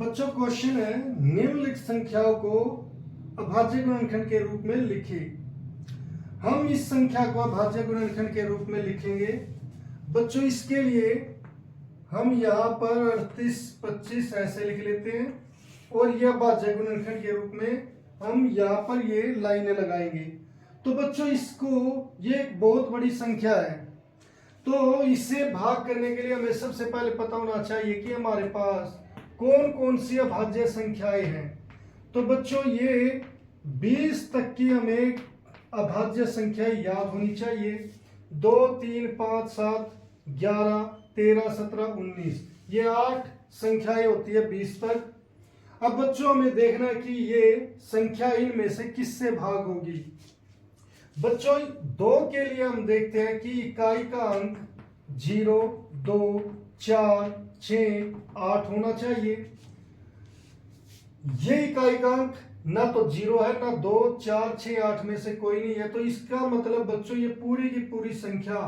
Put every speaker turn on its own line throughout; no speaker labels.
बच्चों क्वेश्चन है, निम्नलिखित संख्याओं को अभाज्य गुणनखंड के रूप में लिखिए। हम इस संख्या को अभाज्य गुणनखंड के रूप में लिखेंगे। बच्चों इसके लिए हम यहाँ पर 38, 25 ऐसे लिख लेते हैं और यह अभाज्य गुणनखंड के रूप में हम यहाँ पर ये लाइनें लगाएंगे। तो बच्चों इसको, ये एक बहुत बड़ी संख्या है, तो इसे भाग करने के लिए हमें सबसे पहले पता होना चाहिए कि हमारे पास कौन कौन सी अभाज्य संख्याएं हैं। तो बच्चों ये 20 तक की हमें अभाज्य संख्याएं याद होनी चाहिए। 2, 3, 5, 7, 11, 13, 17, 19, ये 8 संख्याएं होती है 20 तक। अब बच्चों हमें देखना है कि ये संख्या इनमें से किससे भाग होगी। बच्चों 2 के लिए हम देखते हैं कि इकाई का अंक 0, 2, 4, 6, 8 होना चाहिए। ये इकाई का अंक ना तो 0 है, ना 2, 4, 6, 8 में से कोई नहीं है। तो इसका मतलब बच्चों ये पूरी की पूरी संख्या,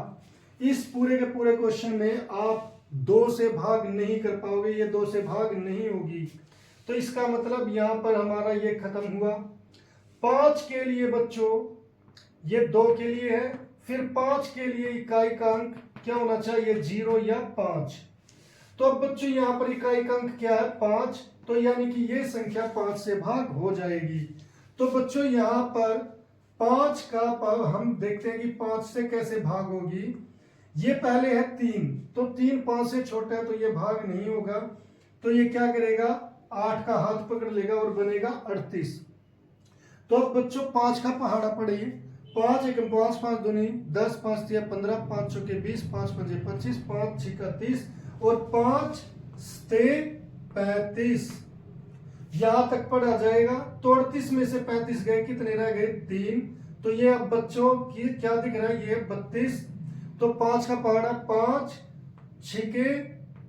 इस पूरे के पूरे क्वेश्चन में आप 2 से भाग नहीं कर पाओगे, ये 2 से भाग नहीं होगी। तो इसका मतलब यहां पर हमारा ये खत्म हुआ। 5 के लिए बच्चों ये 2 के लिए है, फिर 5 के लिए इकाई का अंक क्या होना चाहिए, 0 या 5। तो अब बच्चों यहां पर इकाई का अंक क्या है, 5, तो यानी कि ये संख्या 5 से भाग हो जाएगी। तो बच्चों यहां पर 5 का हम देखते हैं कि 5 से कैसे भाग होगी। ये पहले है 3, तो 3 5 से छोटा है तो ये भाग नहीं होगा। तो ये क्या करेगा, 8 का हाथ पकड़ लेगा और बनेगा 38। तो अब बच्चों 5 का पहाड़ा पढ़िए। 5 1 5 5 दूनी 10, 5 3 15, 5 चौके 20, 5 5 25, 5 6 30 और 5 7 35, यहां तक पढ़ा जाएगा। तो 38 में से 35 गए, कितने रह गए, 3। तो ये अब बच्चों की क्या दिख रहा है, ये 32। तो 5 का पहाड़ा 5 6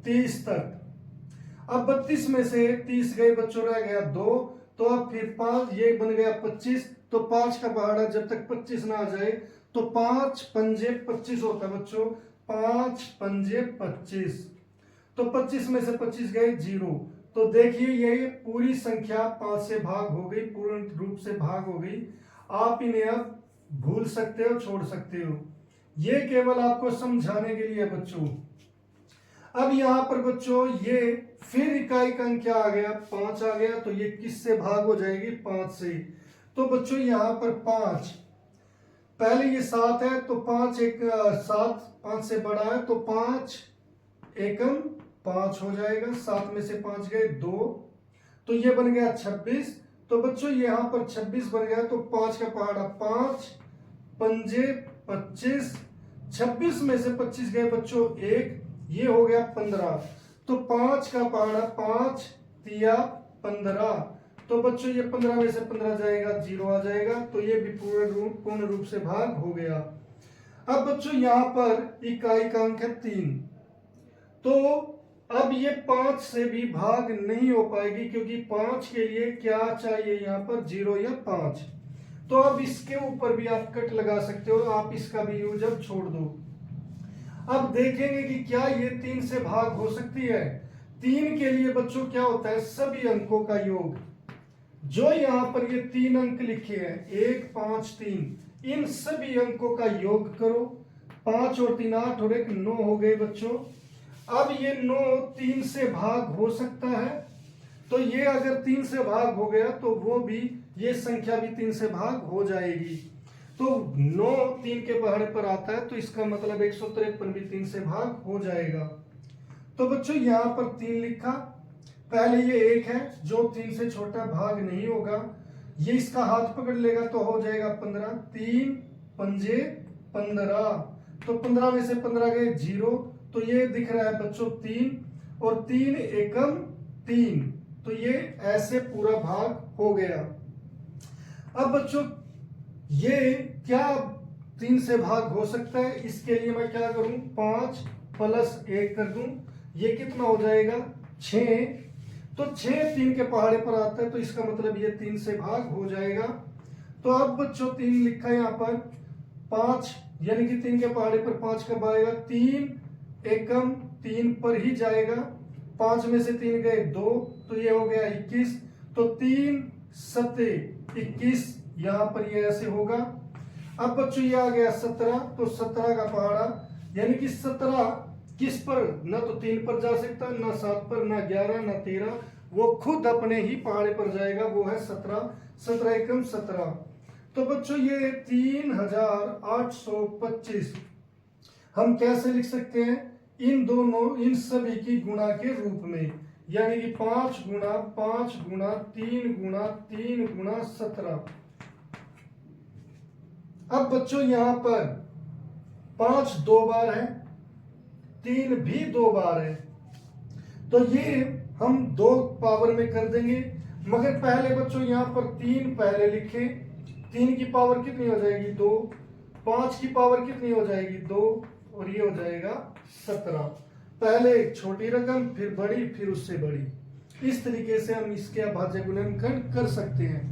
30 तक। अब 32 में से 30 गए बच्चों, रह गया 2। तो अब फिर 5, ये बन गया 25। तो 5 का पहाड़ा जब तक 25 ना आ जाए तो 5 पंजे 25 होता है बच्चों, 5 पंजे 25। तो 25 में से 25 गए 0। तो देखिए ये पूरी संख्या 5 से भाग हो गई, पूर्ण रूप से भाग हो गई। आप इन्हें अब भूल सकते हो, छोड़ सकते हो, ये केवल आपको समझाने के लिए बच्चों। अब यहां पर बच्चों ये फिर इकाई का अंक क्या आ गया, 5 आ गया। तो ये किससे भाग हो जाएगी, 5 से। तो बच्चों यहां पर 5, पहले ये 7 है तो 5 1 7, 5 से बड़ा है तो 5 एकम 5 हो जाएगा। 7 में से 5 गए 2, तो ये बन गया 26। तो बच्चों यहां पर 26 बन गया। तो 5 का पहाड़ा 5 पंजे 25, 26 में से 25 गए बच्चों 1, ये हो गया 15। तो 5 का पहाड़ा 5 तिया 15। तो बच्चों ये 15 में से 15 जाएगा, 0 आ जाएगा। तो ये भी पूर्ण रूप से भाग हो गया। अब बच्चों यहां पर इकाई का अंक है 3, तो अब ये 5 से भी भाग नहीं हो पाएगी, क्योंकि 5 के लिए क्या चाहिए यहाँ पर, 0 या 5। तो अब इसके ऊपर भी आप कट लगा सकते हो, आप इसका भी यूज अब छोड़ दो। अब देखेंगे कि क्या ये 3 से भाग हो सकती है। 3 के लिए बच्चों क्या होता है, सभी अंकों का योग। जो यहाँ पर ये 3 अंक लिखे हैं 1 5 3, इन सभी अंकों का योग करो। 5 और 3 8 और 1 9 हो गए बच्चों। अब ये 9 3 से भाग हो सकता है, तो ये अगर 3 से भाग हो गया तो वो भी, ये संख्या भी 3 से भाग हो जाएगी। तो 9 3 के पहाड़े पर आता है, तो इसका मतलब 153 भी 3 से भाग हो जाएगा। तो बच्चों यहां पर 3 लिखा, पहले ये 1 है जो 3 से छोटा भाग नहीं होगा, ये इसका हाथ पकड़ लेगा तो हो जाएगा 15, 3 पंजे 15। तो 15 में से 15 गए 0, तो ये दिख रहा है बच्चों 3 और 3 एकम 3। तो ये ऐसे पूरा भाग हो गया। अब बच्चों ये क्या 3 से भाग हो सकता है, इसके लिए मैं क्या करूं, 5 प्लस 1 कर दूं, ये कितना हो जाएगा 6। तो 6 3 के पहाड़े पर आता है, तो इसका मतलब ये 3 से भाग हो जाएगा। तो अब बच्चों 3 लिखा है यहाँ पर, 5 यानी कि 3 के पहाड़े पर 5 कब आएगा, 3 एकम 3 पर ही जाएगा। 5 में से 3 गए 2, तो ये हो गया 21। तो 3 सत्ते 21, यहां पर ये ऐसे होगा। अब बच्चों ये आ गया 17, तो 17 का पहाड़ा, यानी कि 17 किस पर, ना तो 3 पर जा सकता, ना 7 पर, ना 11, ना 13, वो खुद अपने ही पहाड़े पर जाएगा, वो है 17। 17 एकम 17। तो बच्चों ये 3825 हम कैसे लिख सकते हैं, इन दोनों, इन सभी की गुणा के रूप में, यानी कि 5 गुणा 5 गुणा 3 गुणा 3 गुणा 17। अब बच्चों यहां पर 5 2 बार है, 3 भी 2 बार है, तो ये हम 2 पावर में कर देंगे। मगर पहले बच्चों यहां पर 3 पहले लिखे, 3 की पावर कितनी हो जाएगी 2, 5 की पावर कितनी हो जाएगी 2, और ये हो जाएगा 17। पहले एक छोटी रकम, फिर बड़ी, फिर उससे बड़ी। इस तरीके से हम इसके अभाज्य गुणनखंड कर सकते हैं।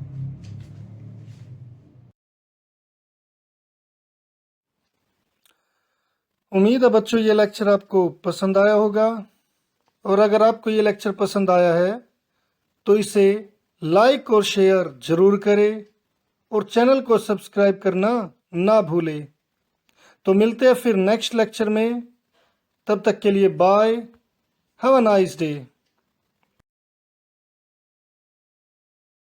उम्मीद है बच्चों ये लेक्चर आपको पसंद आया होगा, और अगर आपको ये लेक्चर पसंद आया है तो इसे लाइक और शेयर जरूर करें, और चैनल को सब्सक्राइब करना ना भूलें। तो मिलते हैं फिर नेक्स्ट लेक्चर में, तब तक के लिए bye, have a nice day.